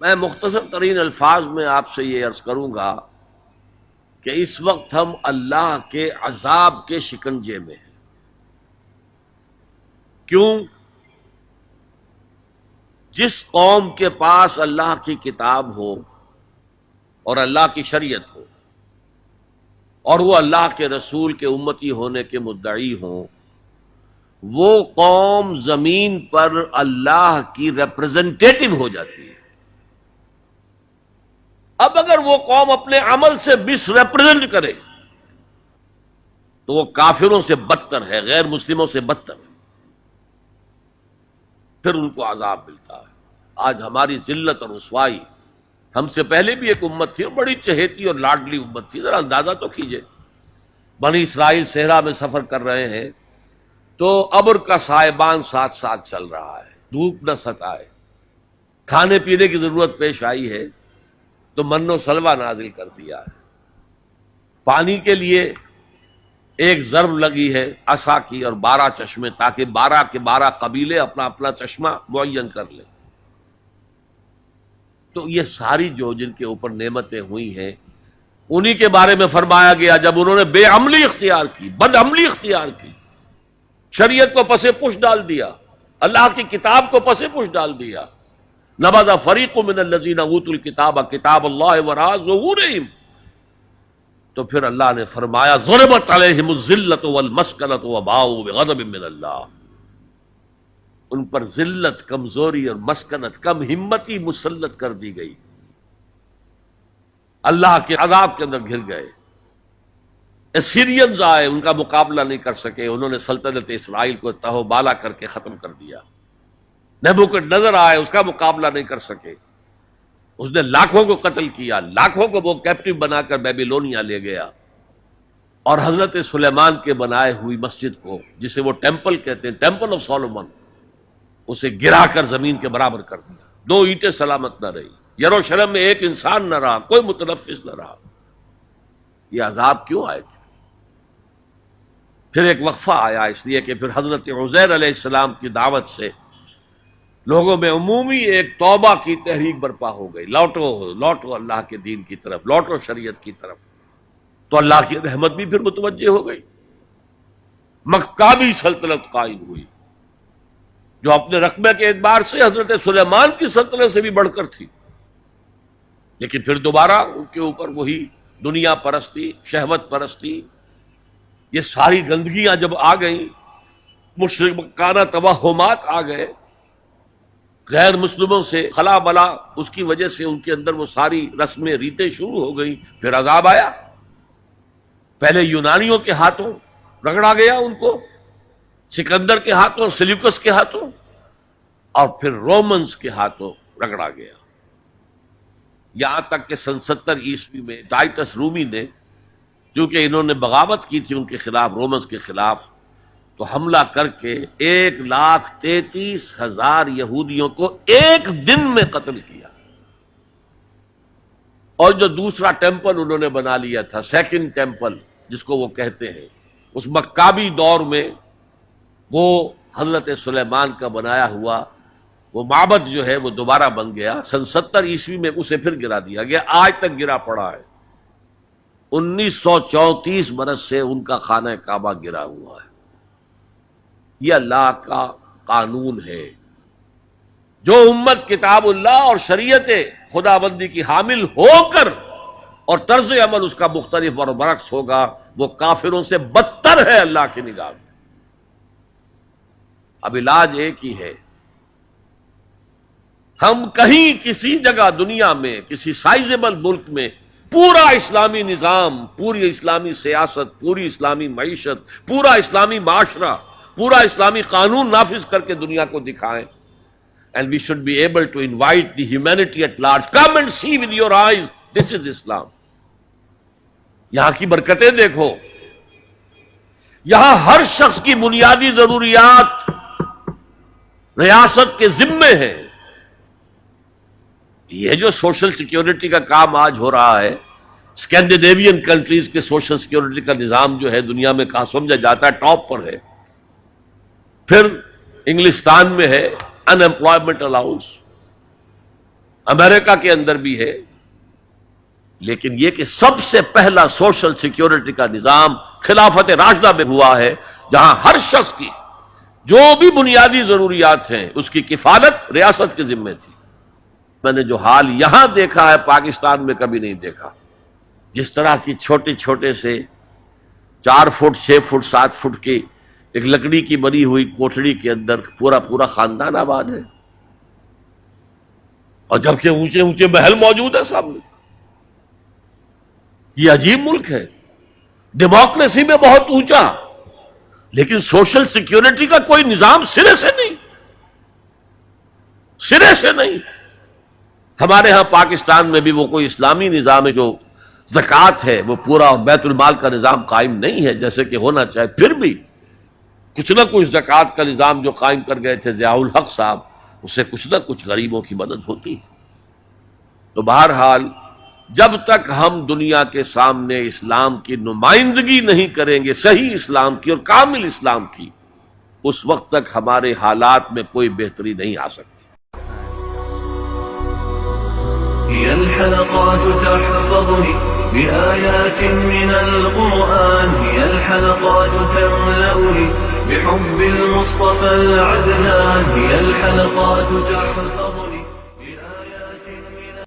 میں مختصر ترین الفاظ میں آپ سے یہ عرض کروں گا کہ اس وقت ہم اللہ کے عذاب کے شکنجے میں ہیں۔ کیوں؟ جس قوم کے پاس اللہ کی کتاب ہو اور اللہ کی شریعت ہو اور وہ اللہ کے رسول کے امتی ہونے کے مدعی ہوں، وہ قوم زمین پر اللہ کی ریپرزنٹیٹو ہو جاتی ہے۔ اب اگر وہ قوم اپنے عمل سے مس ریپرزینٹ کرے تو وہ کافروں سے بدتر ہے، غیر مسلموں سے بدتر ہے، پھر ان کو عذاب ملتا ہے۔ آج ہماری ذلت اور رسوائی، ہم سے پہلے بھی ایک امت تھی اور بڑی چہیتی اور لاڈلی امت تھی، ذرا اندازہ تو کیجئے، بنی اسرائیل صحرا میں سفر کر رہے ہیں تو ابر کا سائبان ساتھ ساتھ چل رہا ہے، دھوپ نہ ستائے، کھانے پینے کی ضرورت پیش آئی ہے تو من و سلوہ نازل کر دیا ہے، پانی کے لیے ایک ضرب لگی ہے عصا کی اور 12 چشمے، تاکہ 12 کے 12 قبیلے اپنا اپنا چشمہ معین کر لیں۔ تو یہ ساری جو جن کے اوپر نعمتیں ہوئی ہیں انہی کے بارے میں فرمایا گیا جب انہوں نے بے عملی اختیار کی، بد عملی اختیار کی، شریعت کو پس پش ڈال دیا، اللہ کی کتاب کو پس پش ڈال دیا۔ نبذ فریق من الذین اوتوا الکتاب کتاب اللہ وراء ظہورہم، تو پھر اللہ نے فرمایا ضربت علیہم الذلۃ والمسکنۃ وباؤوا بغضب من اللہ، ان پر ذلت، کمزوری اور مسکنت، کم ہمتی مسلط کر دی گئی، اللہ کے عذاب کے اندر گر گئے۔ اسیرینز آئے، ان کا مقابلہ نہیں کر سکے، انہوں نے سلطنت اسرائیل کو تہو بالا کر کے ختم کر دیا۔ نیبوکڈنیزر آئے، اس کا مقابلہ نہیں کر سکے، اس نے لاکھوں کو قتل کیا، لاکھوں کو وہ کیپٹیو بنا کر بیبیلونیا لے گیا، اور حضرت سلیمان کے بنائے ہوئی مسجد کو، جسے وہ ٹیمپل کہتے ہیں، ٹیمپل آف سولومن، اسے گرا کر زمین کے برابر کر دیا، 2 اینٹیں سلامت نہ رہی، یروشلم میں ایک انسان نہ رہا، کوئی متنفس نہ رہا۔ یہ عذاب کیوں آئے تھے؟ پھر ایک وقفہ آیا، اس لیے کہ پھر حضرت عزیر علیہ السلام کی دعوت سے لوگوں میں عمومی ایک توبہ کی تحریک برپا ہو گئی، لوٹو اللہ کے دین کی طرف، لوٹو شریعت کی طرف، تو اللہ کی رحمت بھی پھر متوجہ ہو گئی، مکابی سلطنت قائم ہوئی، جو اپنے رقبے کے اعتبار سے حضرت سلیمان کی سلطنت سے بھی بڑھ کر تھی، لیکن پھر دوبارہ ان کے اوپر وہی دنیا پرستی، شہوت پرستی، یہ ساری گندگیاں جب آ گئیں، مشرکانہ توہمات آ گئے، غیر مسلموں سے خلا بلا، اس کی وجہ سے ان کے اندر وہ ساری رسمیں ریتیں شروع ہو گئیں، پھر عذاب آیا۔ پہلے یونانیوں کے ہاتھوں رگڑا گیا ان کو، سکندر کے ہاتھوں، سلیوکس کے ہاتھوں، اور پھر رومنز کے ہاتھوں رگڑا گیا، یہاں تک کہ سن 70 عیسوی میں ٹائٹس رومی نے، کیونکہ انہوں نے بغاوت کی تھی ان کے خلاف، رومنز کے خلاف، تو حملہ کر کے 1,33,000 یہودیوں کو ایک دن میں قتل کیا، اور جو دوسرا ٹیمپل انہوں نے بنا لیا تھا، سیکنڈ ٹیمپل جس کو وہ کہتے ہیں، اس مکابی دور میں وہ حضرت سلیمان کا بنایا ہوا وہ معبد جو ہے وہ دوبارہ بن گیا، سن 70 عیسوی میں اسے پھر گرا دیا گیا، آج تک گرا پڑا ہے، 1934 برس سے ان کا خانہ کعبہ گرا ہوا ہے۔ یہ اللہ کا قانون ہے۔ جو امت کتاب اللہ اور شریعت خدا بندی کی حامل ہو کر اور طرز عمل اس کا مختلف اور برعکس ہوگا، وہ کافروں سے بدتر ہے اللہ کی نگاہ میں۔ اب علاج ایک ہی ہے، ہم کہیں کسی جگہ دنیا میں کسی سائزیبل ملک میں پورا اسلامی نظام، پوری اسلامی سیاست، پوری اسلامی معیشت، پورا اسلامی معاشرہ، پورا اسلامی قانون نافذ کر کے دنیا کو دکھائیں، and we should be able to invite the humanity at large, come and see with your eyes, this is Islam۔ یہاں کی برکتیں دیکھو، یہاں ہر شخص کی بنیادی ضروریات ریاست کے ذمے ہیں۔ یہ جو سوشل سیکیورٹی کا کام آج ہو رہا ہے، اسکینڈینیوین کنٹریز کے سوشل سیکیورٹی کا نظام جو ہے دنیا میں کہاں سمجھا جاتا ہے، ٹاپ پر ہے۔ پھر انگلستان میں ہے ان امپلائمنٹ الاؤنس، امریکہ کے اندر بھی ہے، لیکن یہ کہ سب سے پہلا سوشل سیکیورٹی کا نظام خلافت راشدہ میں ہوا ہے، جہاں ہر شخص کی جو بھی بنیادی ضروریات ہیں اس کی کفالت ریاست کے ذمے تھی۔ میں نے جو حال یہاں دیکھا ہے پاکستان میں کبھی نہیں دیکھا، جس طرح کی چھوٹے چھوٹے سے 4 فٹ 6 فٹ 7 فٹ کی ایک لکڑی کی بنی ہوئی کوٹھڑی کے اندر پورا خاندان آباد ہے، اور جبکہ اونچے اونچے محل موجود ہے سامنے۔ یہ عجیب ملک ہے، ڈیموکریسی میں بہت اونچا، لیکن سوشل سیکیورٹی کا کوئی نظام سرے سے نہیں، سرے سے نہیں۔ ہمارے ہاں پاکستان میں بھی وہ کوئی اسلامی نظام ہے جو زکوٰۃ ہے، وہ پورا بیت المال کا نظام قائم نہیں ہے جیسے کہ ہونا چاہے، پھر بھی کچھ نہ کچھ زکوٰۃ کا نظام جو قائم کر گئے تھے ضیاء الحق صاحب، اس سے کچھ نہ کچھ غریبوں کی مدد ہوتی۔ تو بہرحال جب تک ہم دنیا کے سامنے اسلام کی نمائندگی نہیں کریں گے، صحیح اسلام کی اور کامل اسلام کی، اس وقت تک ہمارے حالات میں کوئی بہتری نہیں آ سکتی۔ هي الحلقات تحفظني بآيات من القرآن، هي الحلقات تملأني بحب المصطفى العدنان، هي الحلقات تحفظني